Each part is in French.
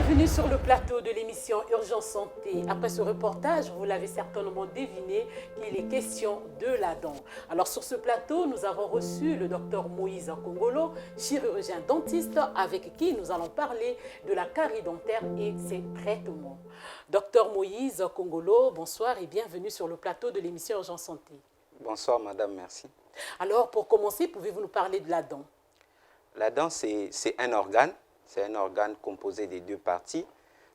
Bienvenue sur le plateau de l'émission Urgence Santé. Après ce reportage, vous l'avez certainement deviné, il est question de la dent. Alors sur ce plateau, nous avons reçu le docteur Moïse Kongolo, chirurgien dentiste, avec qui nous allons parler de la carie dentaire et ses traitements. Docteur Moïse Kongolo, bonsoir et bienvenue sur le plateau de l'émission Urgence Santé. Bonsoir madame, merci. Alors pour commencer, pouvez-vous nous parler de la dent? La dent, c'est un organe. C'est un organe composé de deux parties.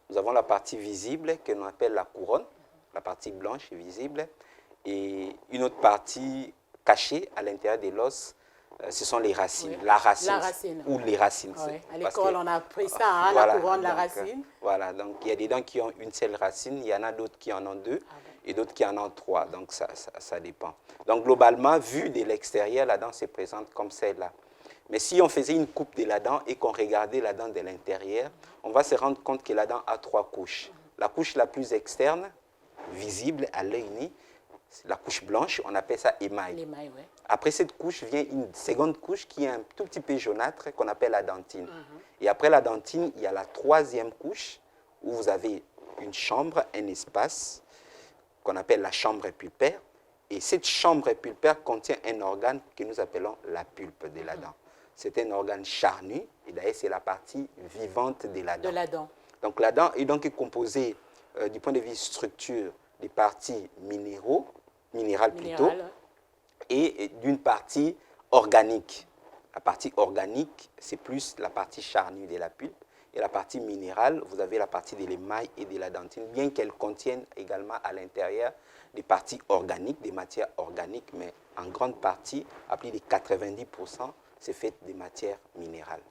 Nous avons la partie visible que l'on appelle la couronne, la partie blanche et visible, et une autre partie cachée à l'intérieur de l'os, ce sont les racines, oui. la racine ou oui. les racines. Oui. À l'école, on a appris ça, hein, voilà, la couronne, la donc, racine. Voilà, donc il y a des dents qui ont une seule racine, il y en a d'autres qui en ont deux, et d'autres qui en ont trois, donc ça dépend. Donc globalement, vu de l'extérieur, la dent se présente comme celle-là. Mais si on faisait une coupe de la dent et qu'on regardait la dent de l'intérieur, on va se rendre compte que la dent a trois couches. La couche la plus externe, visible à l'œil nu, la couche blanche, on appelle ça émail. L'émail, oui. Après cette couche vient une seconde couche qui est un tout petit peu jaunâtre qu'on appelle la dentine. Et après la dentine, il y a la troisième couche où vous avez une chambre, un espace qu'on appelle la chambre pulpaire. Et cette chambre pulpaire contient un organe que nous appelons la pulpe de la dent. C'est un organe charnu, et d'ailleurs c'est la partie vivante de la dent. Donc la dent est donc composée du point de vue structure des parties minérales plutôt, et d'une partie organique. La partie organique, c'est plus la partie charnue de la pulpe, et la partie minérale, vous avez la partie de l'émail et de la dentine, bien qu'elles contiennent également à l'intérieur des parties organiques, des matières organiques, mais en grande partie, à plus de 90%, c'est fait des matières minérales.